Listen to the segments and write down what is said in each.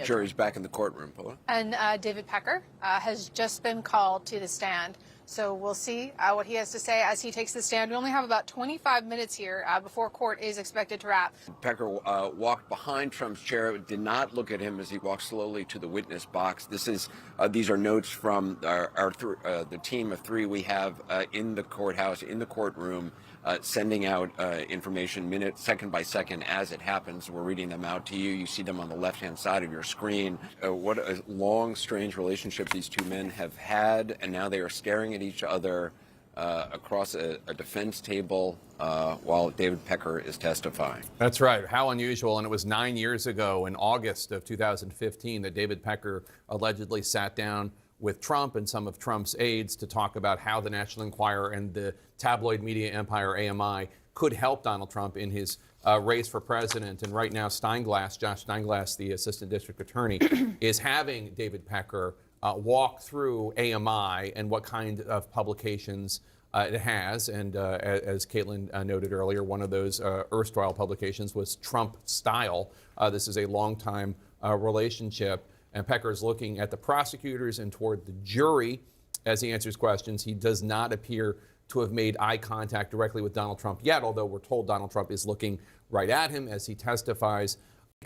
Jury's back in the courtroom, Paula. And David Pecker has just been called to the stand. So we'll see what he has to say as he takes the stand. We only have about 25 minutes here before court is expected to wrap. Pecker walked behind Trump's chair, did not look at him as he walked slowly to the witness box. These are notes from the team of three we have in the courthouse, in the courtroom, sending out information second by second as it happens. We're reading them out to you. You see them on the left-hand side of your screen. What a long, strange relationship these two men have had, and now they are staring at each other across a defense table while David Pecker is testifying. That's right. How unusual. And it was 9 years ago in August of 2015 that David Pecker allegedly sat down with Trump and some of Trump's aides to talk about how the National Enquirer and the tabloid media empire AMI could help Donald Trump in his race for president. And right now, Josh Steinglass, the assistant district attorney, is having David Pecker walk through AMI and what kind of publications it has. And as Caitlin noted earlier, one of those erstwhile publications was Trump Style. This is a long-time relationship. And Pecker is looking at the prosecutors and toward the jury as he answers questions. He does not appear to have made eye contact directly with Donald Trump yet, although we're told Donald Trump is looking right at him as he testifies.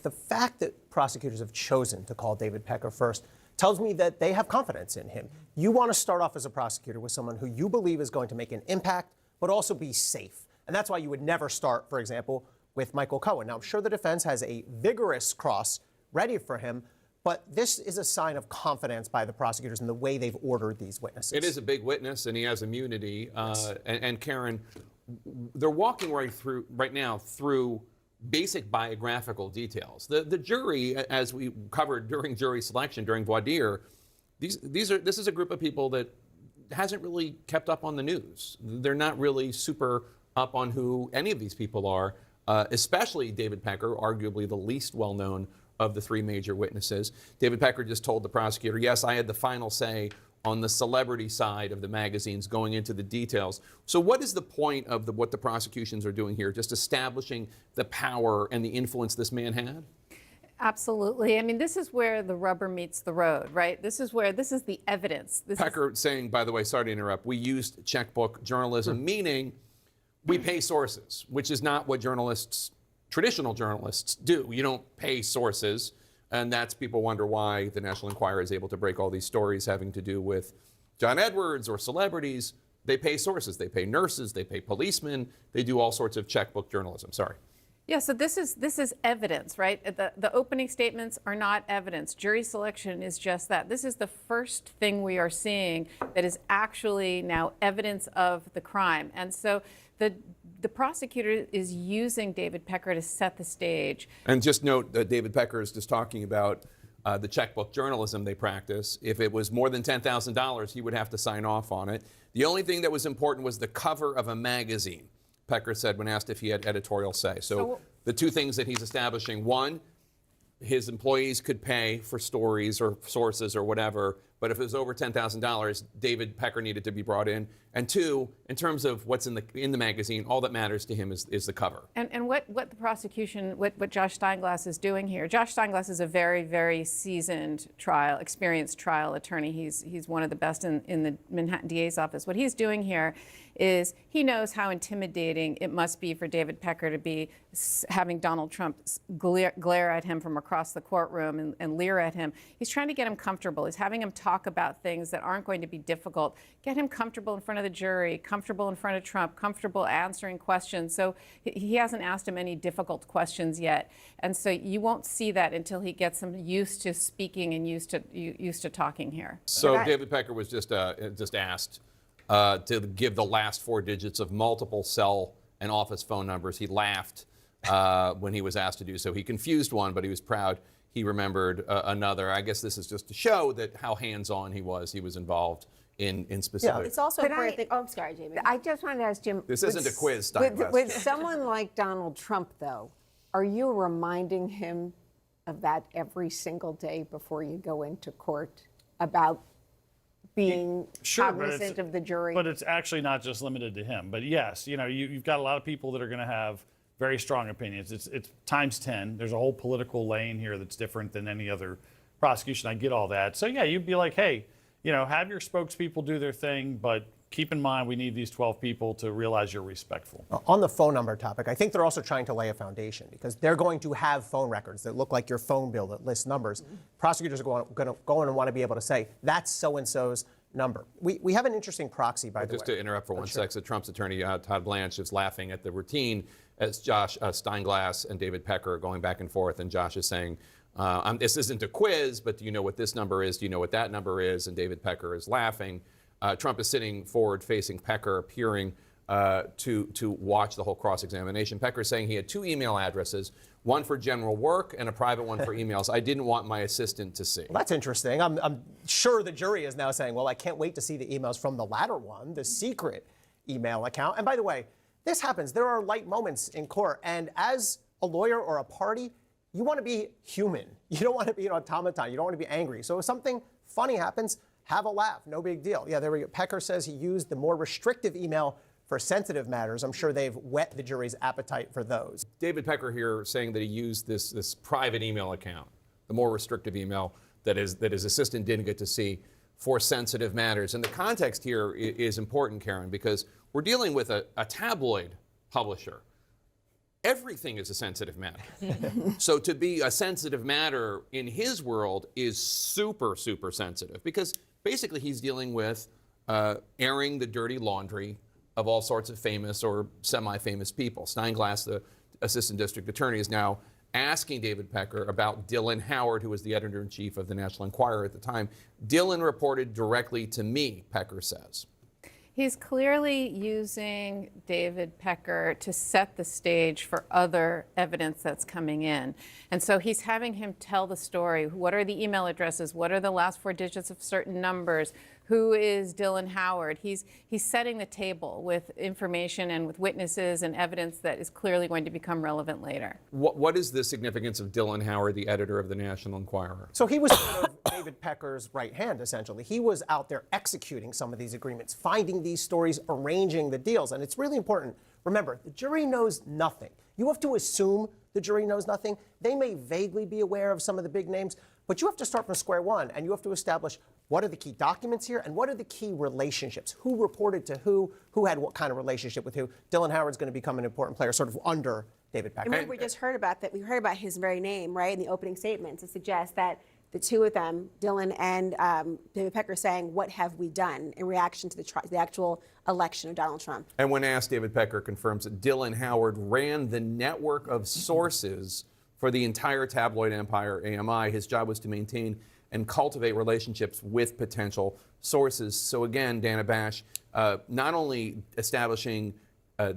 The fact that prosecutors have chosen to call David Pecker first tells me that they have confidence in him. You want to start off as a prosecutor with someone who you believe is going to make an impact, but also be safe. And that's why you would never start, for example, with Michael Cohen. Now, I'm sure the defense has a vigorous cross ready for him, but this is a sign of confidence by the prosecutors in the way they've ordered these witnesses. It is a big witness, and he has immunity. And Karen, they're walking right now through basic biographical details. The jury, as we covered during jury selection, during voir dire, this is a group of people that hasn't really kept up on the news. They're not really super up on who any of these people are, especially David Pecker, arguably the least well-known of the three major witnesses. David Pecker just told the prosecutor, yes, I had the final say on the celebrity side of the magazines going into the details. So what is the point of what the prosecutions are doing here? Just establishing the power and the influence this man had? Absolutely. I mean, this is where the rubber meets the road, right? This is the evidence. Pecker saying, by the way, sorry to interrupt, we used checkbook journalism, meaning we pay sources, which is not what traditional journalists do. You don't pay sources, and that's people wonder why the National Enquirer is able to break all these stories having to do with John Edwards or celebrities. They pay sources. They pay nurses. They pay policemen. They do all sorts of checkbook journalism. Sorry. Yeah, so this is evidence, right? The opening statements are not evidence. Jury selection is just that. This is the first thing we are seeing that is actually now evidence of the crime. And so the prosecutor is using David Pecker to set the stage. And just note that David Pecker is just talking about the checkbook journalism they practice. If it was more than $10,000, he would have to sign off on it. The only thing that was important was the cover of a magazine, Pecker said when asked if he had editorial say. So the two things that he's establishing, one, his employees could pay for stories or sources or whatever, but if it was over $10,000, David Pecker needed to be brought in. And two, in terms of what's in the magazine, all that matters to him is the cover. And what the prosecution, what Josh Steinglass is doing here, Josh Steinglass is a very, very seasoned experienced trial attorney. He's one of the best in the Manhattan DA's office. What he's doing here is he knows how intimidating it must be for David Pecker to be having Donald Trump glare at him from across the courtroom and leer at him. He's trying to get him comfortable. He's having him talk about things that aren't going to be difficult. Get him comfortable in front of the jury, comfortable in front of Trump, comfortable answering questions. So he hasn't asked him any difficult questions yet. And so you won't see that until he gets him used to speaking and used to talking here. So David Pecker was just asked to give the last four digits of multiple cell and office phone numbers. He laughed when he was asked to do so. He confused one, but he was proud he remembered another. I guess this is just to show that how hands-on he was. He was involved in specific. Yeah. It's also important. I'm sorry, Jamie. I just wanted to ask Jim. This isn't a quiz, with someone like Donald Trump, though, are you reminding him of that every single day before you go into court about being cognizant of the jury? But it's actually not just limited to him. But yes, you've got a lot of people that are going to have very strong opinions. It's times 10. There's a whole political lane here that's different than any other prosecution. I get all that. So yeah, you'd be like, hey, have your spokespeople do their thing, but keep in mind we need these 12 people to realize you're respectful. On the phone number topic, I think they're also trying to lay a foundation because they're going to have phone records that look like your phone bill that lists numbers. Prosecutors are going to go in and want to be able to say, that's so-and-so's number. We have an interesting proxy, by the way. Just to interrupt for one sec, so Trump's attorney, Todd Blanche, is laughing at the routine as Josh Steinglass and David Pecker are going back and forth, and Josh is saying, this isn't a quiz, but do you know what this number is? Do you know what that number is? And David Pecker is laughing. Trump is sitting forward facing Pecker, appearing to watch the whole cross-examination. Pecker is saying he had 2 email addresses, one for general work and a private one for emails. I didn't want my assistant to see. Well, that's interesting. I'm sure the jury is now saying, well, I can't wait to see the emails from the latter one, the secret email account. And by the way, this happens. There are light moments in court. And as a lawyer or a party, you want to be human. You don't want to be an automaton. You don't want to be angry. So if something funny happens, have a laugh. No big deal. Yeah, there we go. Pecker says he used the more restrictive email for sensitive matters. I'm sure they've whet the jury's appetite for those. David Pecker here saying that he used this private email account, the more restrictive email that his assistant didn't get to see for sensitive matters. And the context here is important, Karen, because we're dealing with a tabloid publisher. Everything is a sensitive matter. So to be a sensitive matter in his world is super, super sensitive because basically he's dealing with airing the dirty laundry of all sorts of famous or semi-famous people. Steinglass, the assistant district attorney, is now asking David Pecker about Dylan Howard, who was the editor-in-chief of the National Enquirer at the time. Dylan reported directly to me, Pecker says. He's clearly using David Pecker to set the stage for other evidence that's coming in. And so he's having him tell the story. What are the email addresses? What are the last 4 digits of certain numbers? Who is Dylan Howard? He's setting the table with information and with witnesses and evidence that is clearly going to become relevant later. What is the significance of Dylan Howard, the editor of the National Enquirer? So he was sort of David Pecker's right hand, essentially. He was out there executing some of these agreements, finding these stories, arranging the deals. And it's really important. Remember, the jury knows nothing. You have to assume the jury knows nothing. They may vaguely be aware of some of the big names, but you have to start from square one, and you have to establish what are the key documents here and what are the key relationships? Who reported to who had what kind of relationship with who? Dylan Howard's going to become an important player sort of under David Pecker. Remember, we just heard about that. We heard about his very name, right, in the opening statement to suggest that the two of them, Dylan and David Pecker, saying, what have we done in reaction to the actual election of Donald Trump? And when asked, David Pecker confirms that Dylan Howard ran the network of sources for the entire tabloid empire, AMI. His job was to maintain and cultivate relationships with potential sources. So again, Dana Bash, not only establishing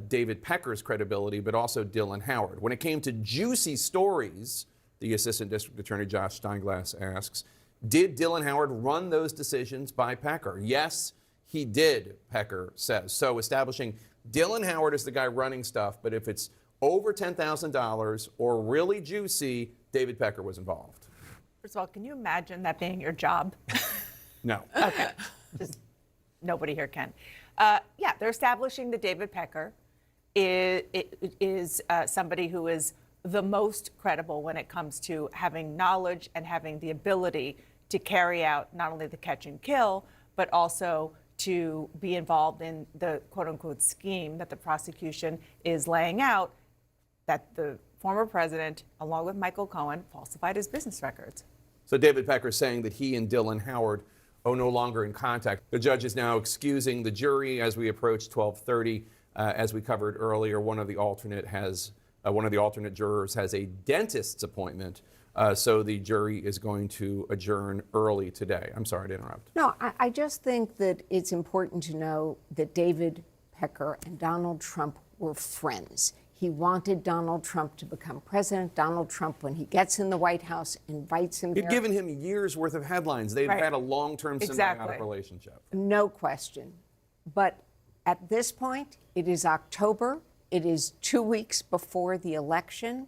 David Pecker's credibility, but also Dylan Howard. When it came to juicy stories, the Assistant District Attorney Josh Steinglass asks, did Dylan Howard run those decisions by Pecker? Yes, he did, Pecker says. So establishing Dylan Howard is the guy running stuff, but if it's over $10,000 or really juicy, David Pecker was involved. First of all, can you imagine that being your job? No. Okay. Just nobody here can. Yeah, they're establishing that David Pecker is somebody who is the most credible when it comes to having knowledge and having the ability to carry out not only the catch and kill, but also to be involved in the quote-unquote scheme that the prosecution is laying out, that the former president, along with Michael Cohen, falsified his business records. So David Pecker saying that he and Dylan Howard are no longer in contact. The judge is now excusing the jury as we approach 12:30. As we covered earlier, one of the alternate jurors has a dentist's appointment, so the jury is going to adjourn early today. I'm sorry to interrupt. No, I just think that it's important to know that David Pecker and Donald Trump were friends. He wanted Donald Trump to become president. Donald Trump, when he gets in the White House, invites him there. He'd given him years' worth of headlines. They've had a long-term symbiotic relationship. No question. But at this point, it is October. It is 2 weeks before the election.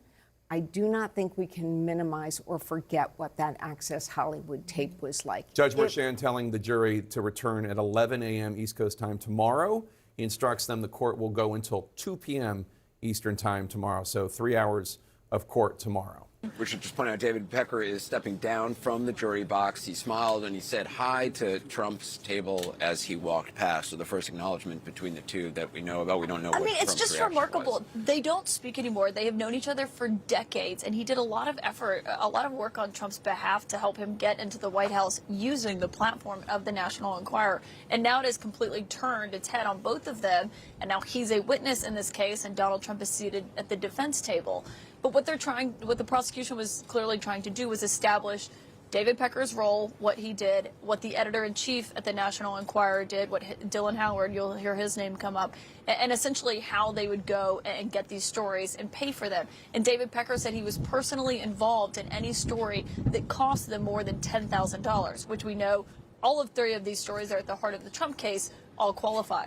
I do not think we can minimize or forget what that Access Hollywood tape was like. Judge Marchand telling the jury to return at 11 a.m. East Coast time tomorrow. He instructs them the court will go until 2 p.m. Eastern time tomorrow. So 3 hours of court tomorrow. We should just point out David Pecker is stepping down from the jury box. He smiled and he said hi to Trump's table as he walked past. So the first acknowledgement between the two that we know about. We don't know what it's Trump's just reaction remarkable. was. They don't speak anymore. They have known each other for decades, and he did a lot of effort, a lot of work on Trump's behalf to help him get into the White House using the platform of the National Enquirer. And now it has completely turned its head on both of them, and now he's a witness in this case, and Donald Trump is seated at the defense table. But what the prosecution was clearly trying to do was establish David Pecker's role, what he did, what the editor-in-chief at the National Enquirer did, what Dylan Howard, you'll hear his name come up, and essentially how they would go and get these stories and pay for them. And David Pecker said he was personally involved in any story that cost them more than $10,000, which we know all of 3 of these stories that are at the heart of the Trump case all qualify.